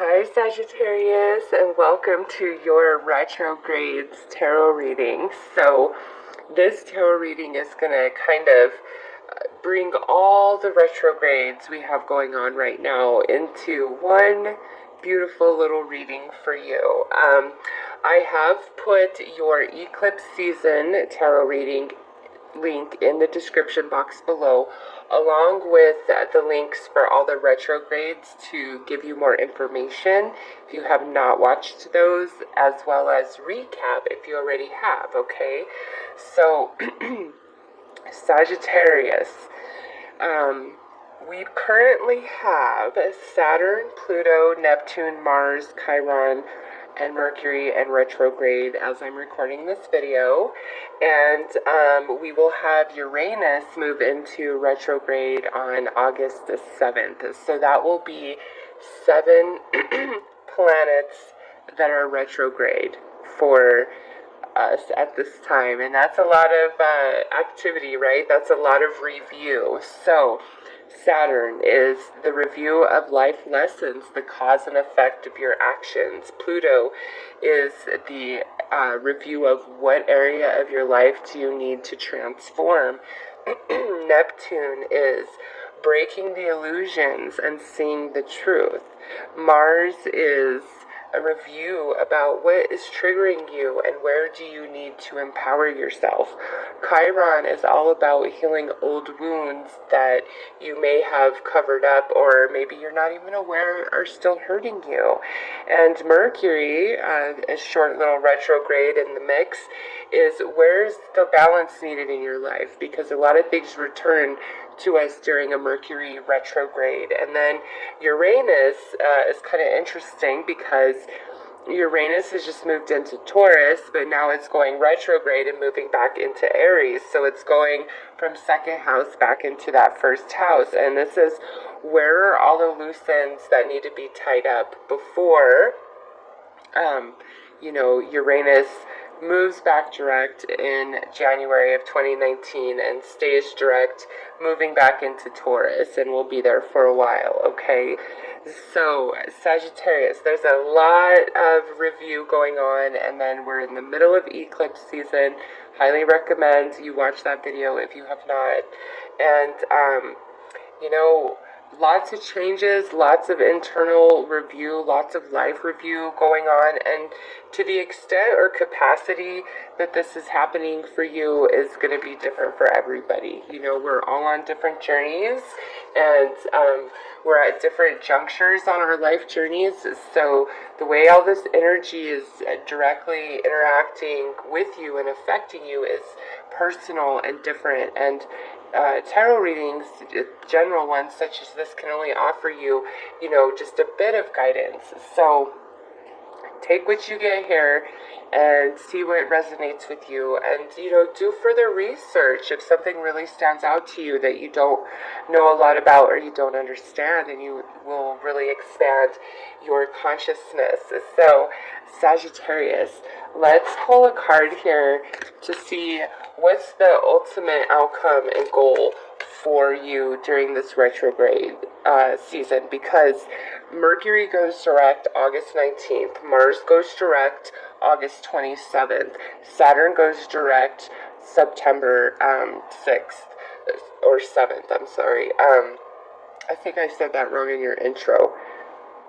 Hi Sagittarius, and welcome to your Retrogrades tarot reading. So this tarot reading is going to kind of bring all the retrogrades we have going on right now into one beautiful little reading for you. I have put your eclipse season tarot reading link in the description box below, along with the links for all the retrogrades to give you more information if you have not watched those, as well as recap if you already have. Okay, so Sagittarius, we currently have Saturn, Pluto, Neptune, Mars, Chiron, and Mercury and retrograde as I'm recording this video, and we will have Uranus move into retrograde on August the 7th. So that will be 7 planets that are retrograde for us at this time, and that's a lot of activity, right? That's a lot of review. So Saturn is the review of life lessons, the cause and effect of your actions. Pluto is the review of what area of your life do you need to transform. Neptune is breaking the illusions and seeing the truth. Mars is a review about what is triggering you and where do you need to empower yourself. Chiron is all about healing old wounds that you may have covered up, or maybe you're not even aware are still hurting you. And Mercury, a short little retrograde in the mix, is where's the balance needed in your life, because a lot of things return to us during a Mercury retrograde. And then Uranus is kind of interesting because Uranus has just moved into Taurus, but now it's going retrograde and moving back into Aries. So it's going from second house back into that first house. And this is where are all the loose ends that need to be tied up before, Uranus moves back direct in January of 2019 and stays direct, moving back into Taurus, and will be there for a while, okay? So, Sagittarius, there's a lot of review going on, and then we're in the middle of eclipse season. Highly recommend you watch that video if you have not. And, lots of changes, lots of internal review, lots of life review going on, and to the extent or capacity that this is happening for you is going to be different for everybody. We're all on different journeys, and we're at different junctures on our life journeys, so the way all this energy is directly interacting with you and affecting you is personal and different. And tarot readings, general ones such as this, can only offer you, just a bit of guidance. So take what you get here and see what resonates with you, and do further research if something really stands out to you that you don't know a lot about or you don't understand, and you will really expand your consciousness. So Sagittarius, let's pull a card here to see what's the ultimate outcome and goal for you during this retrograde season, because Mercury goes direct August 19th, Mars goes direct August 27th, Saturn goes direct September 6th, or 7th, I'm sorry. I think I said that wrong in your intro.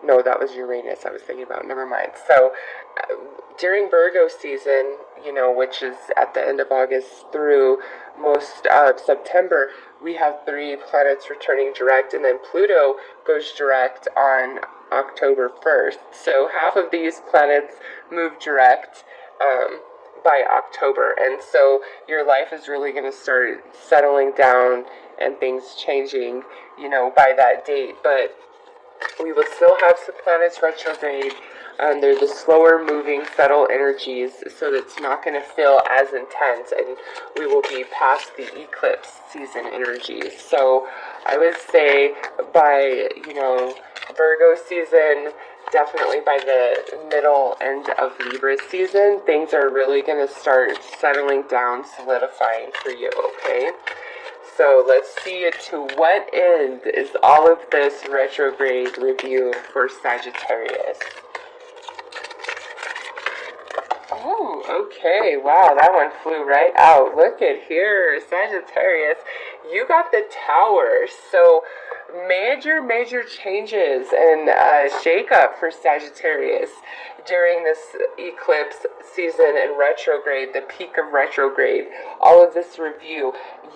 No, that was Uranus I was thinking about. Never mind. So, during Virgo season, which is at the end of August through most of September, we have 3 planets returning direct, and then Pluto goes direct on October 1st. So half of these planets move direct by October, and so your life is really going to start settling down and things changing, by that date. But we will still have some planets retrograde. They're the slower moving, subtle energies, so that it's not going to feel as intense, and we will be past the eclipse season energies. So I would say by, Virgo season, definitely by the middle end of Libra season, things are really going to start settling down, solidifying for you, okay? So let's see to what end is all of this retrograde review for Sagittarius. Oh, okay. Wow, that one flew right out. Look at here, Sagittarius. You got the Tower. So major changes and shake-up for Sagittarius during this eclipse season and retrograde, the peak of retrograde, all of this review.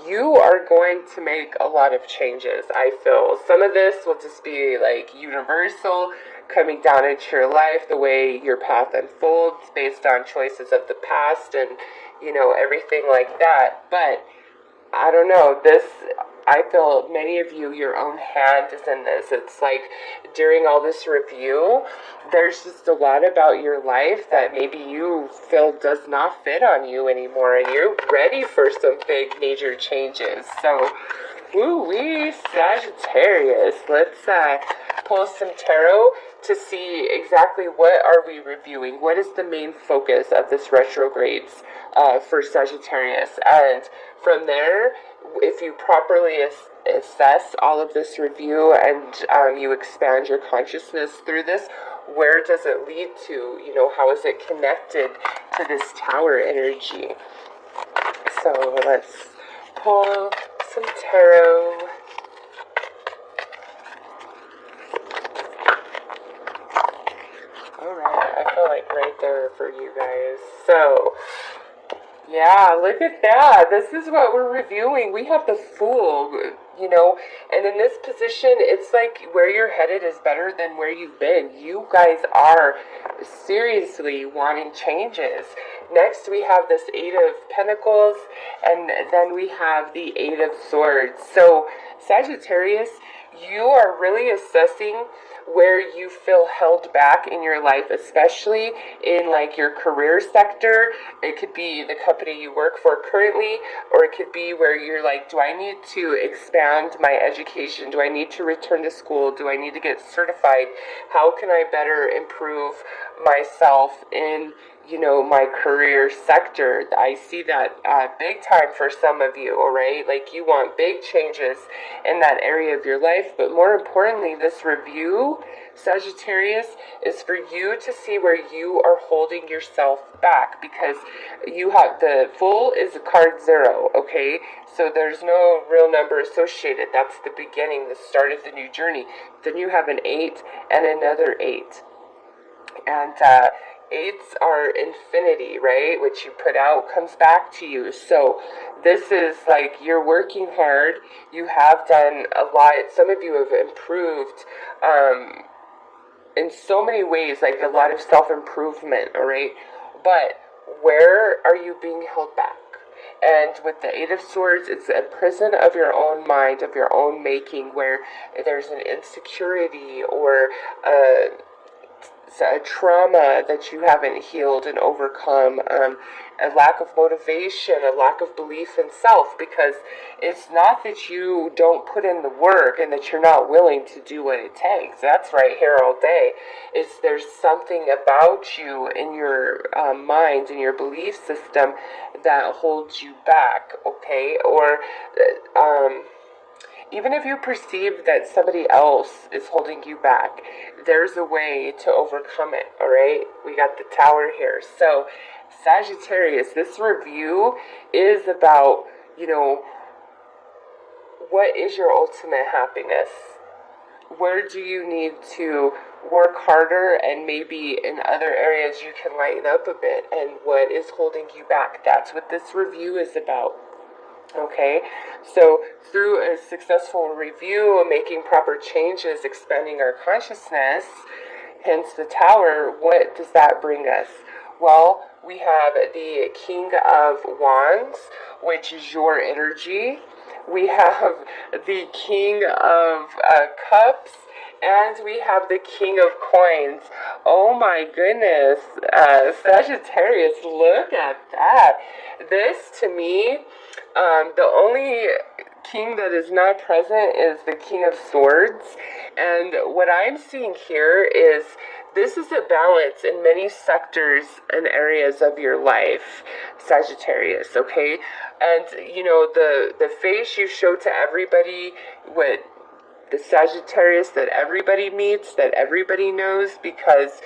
You are going to make a lot of changes, I feel. Some of this will just be like universal, coming down into your life, the way your path unfolds based on choices of the past and, everything like that. But I don't know, I feel many of you, your own hand is in this. It's like during all this review, there's just a lot about your life that maybe you feel does not fit on you anymore, and you're ready for some big major changes. So, woo-wee, Sagittarius. Let's pull some tarot to see exactly what are we reviewing. What is the main focus of this retrogrades for Sagittarius? And from there, if you properly assess all of this review and you expand your consciousness through this, where does it lead to? How is it connected to this Tower energy? So let's pull some tarot. Alright, I feel like right there for you guys. So, yeah, look at that. This is what we're reviewing. We have the Fool, and in this position, it's like where you're headed is better than where you've been. You guys are seriously wanting changes. Next, we have this Eight of Pentacles, and then we have the Eight of Swords. So, Sagittarius, you are really assessing where you feel held back in your life, especially in like your career sector. It could be the company you work for currently, or it could be where you're like, do I need to expand my education? Do I need to return to school? Do I need to get certified? How can I better improve myself in my career sector? I see that big time for some of you, all right? Like you want big changes in that area of your life, but more importantly, this review, Sagittarius, is for you to see where you are holding yourself back, because you have the Fool is a card 0, okay? So there's no real number associated. That's the beginning, the start of the new journey. Then you have an 8 and another 8. And 8s are infinity, right? What you put out comes back to you. So this is like you're working hard. You have done a lot. Some of you have improved in so many ways, like a lot of self-improvement, all right? But where are you being held back? And with the Eight of Swords, it's a prison of your own mind, of your own making, where there's an insecurity or a trauma that you haven't healed and overcome, a lack of motivation, a lack of belief in self, because it's not that you don't put in the work and that you're not willing to do what it takes. That's right here all day. There's something about you in your mind, in your belief system that holds you back, okay? Or even if you perceive that somebody else is holding you back, there's a way to overcome it, all right? We got the Tower here. So, Sagittarius, this review is about, what is your ultimate happiness? Where do you need to work harder, and maybe in other areas you can lighten up a bit, and what is holding you back? That's what this review is about. Okay, so through a successful review, making proper changes, expanding our consciousness, hence the Tower, what does that bring us? Well, we have the King of Wands, which is your energy. We have the King of Cups, and we have the King of Coins. Oh my goodness, Sagittarius, look at that. This, to me, the only king that is not present is the King of Swords. And what I'm seeing here is this is a balance in many sectors and areas of your life, Sagittarius, okay? And, the face you show to everybody, what the Sagittarius that everybody meets, that everybody knows, because,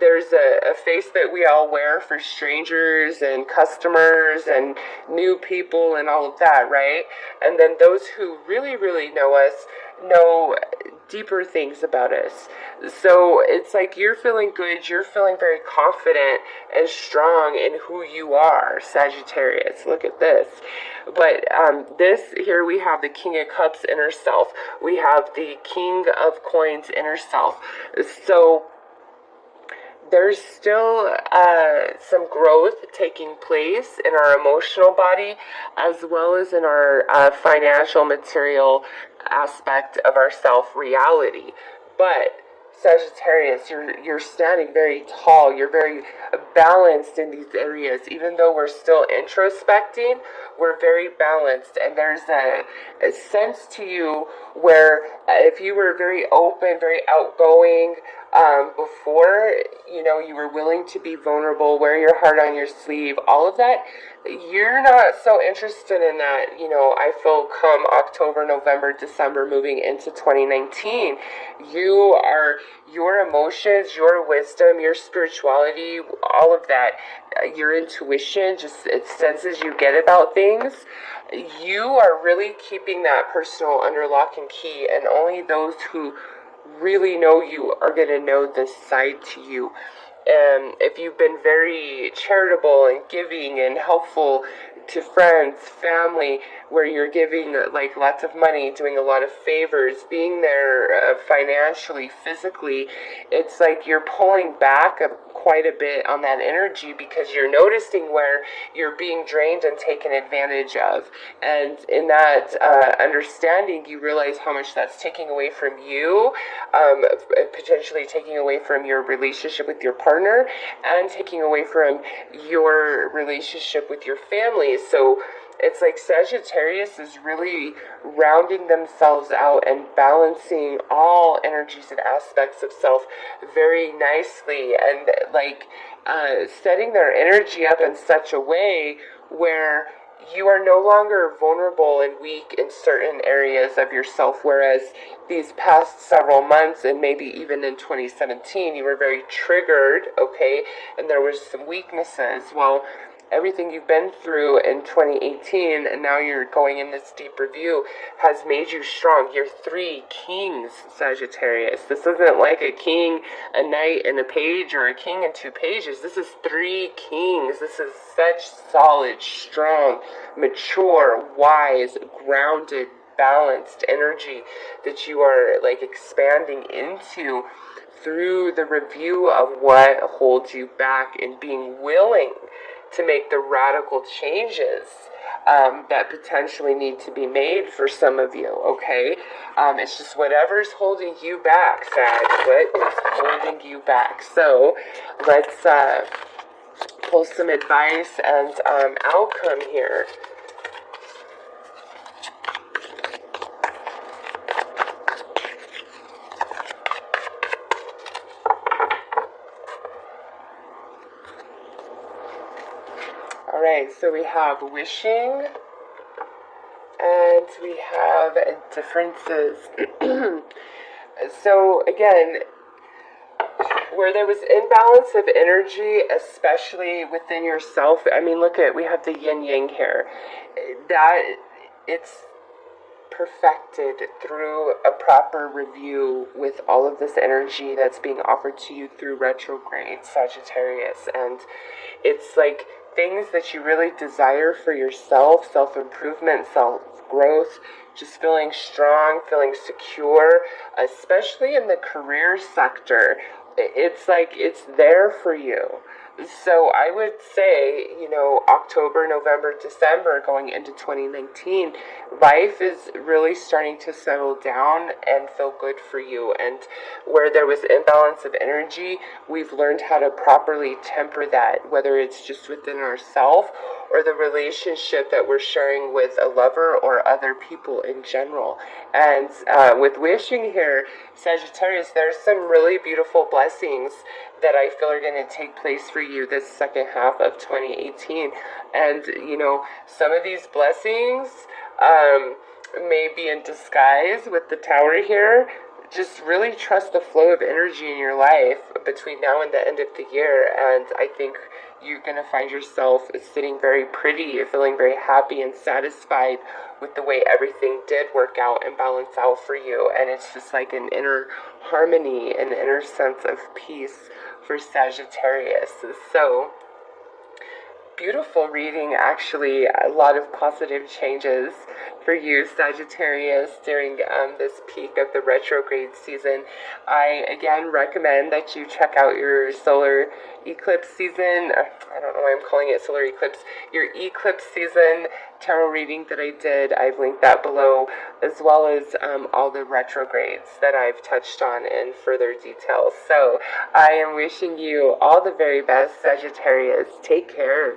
there's a face that we all wear for strangers and customers and new people and all of that, right? And then those who really, really know us know deeper things about us. So it's like you're feeling good, you're feeling very confident and strong in who you are, Sagittarius. Look at this. But this here we have the King of Cups inner self. We have the King of Coins inner self. So there's still some growth taking place in our emotional body as well as in our financial material aspect of our self-reality. But Sagittarius, you're standing very tall. You're very balanced in these areas. Even though we're still introspecting, we're very balanced. And there's a sense to you where if you were very open, very outgoing, before, you were willing to be vulnerable, wear your heart on your sleeve, all of that, you're not so interested in that. I feel come October, November, December, moving into 2019, your emotions, your wisdom, your spirituality, all of that, your intuition, just senses you get about things, you are really keeping that personal under lock and key, and only those who really know you are going to know this side to you. And if you've been very charitable and giving and helpful to friends, family, where you're giving like lots of money, doing a lot of favors, being there financially, physically, it's like you're pulling back quite a bit on that energy because you're noticing where you're being drained and taken advantage of. And in that understanding, you realize how much that's taking away from you, potentially taking away from your relationship with your partner and taking away from your relationship with your family. So it's like Sagittarius is really rounding themselves out and balancing all energies and aspects of self very nicely, and like setting their energy up in such a way where you are no longer vulnerable and weak in certain areas of yourself, whereas these past several months and maybe even in 2017 you were very triggered, okay, and there was some weaknesses. Well, everything you've been through in 2018 and now you're going in this deep review has made you strong. You're 3 kings, Sagittarius. This isn't like a king, a knight, and a page, or a king and 2 pages. This is 3 kings. This is such solid, strong, mature, wise, grounded, balanced energy that you are like expanding into through the review of what holds you back and being willing to make the radical changes that potentially need to be made for some of you, okay? It's just whatever's holding you back, Sag. What is holding you back? So let's pull some advice and outcome here. Alright, so we have wishing, and we have differences. So again, where there was imbalance of energy, especially within yourself, I mean, look at, we have the yin-yang here. That, it's perfected through a proper review with all of this energy that's being offered to you through retrograde, Sagittarius. And it's like things that you really desire for yourself, self-improvement, self-growth, just feeling strong, feeling secure, especially in the career sector. It's like it's there for you. So I would say, October, November, December, going into 2019, life is really starting to settle down and feel good for you. And where there was imbalance of energy, we've learned how to properly temper that, whether it's just within ourselves or the relationship that we're sharing with a lover or other people in general. And with wishing here, Sagittarius, there's some really beautiful blessings that I feel are going to take place for you this second half of 2018. And, some of these blessings may be in disguise with the Tower here. Just really trust the flow of energy in your life between now and the end of the year, and I think you're going to find yourself sitting very pretty, feeling very happy and satisfied with the way everything did work out and balance out for you. And it's just like an inner harmony, an inner sense of peace for Sagittarius. So beautiful reading, actually. A lot of positive changes for you, Sagittarius, during this peak of the retrograde season. I again recommend that you check out your solar eclipse season. I don't know why I'm calling it solar eclipse. Your eclipse season tarot reading that I did. I've linked that below, as well as all the retrogrades that I've touched on in further detail. So I am wishing you all the very best, Sagittarius. Take care.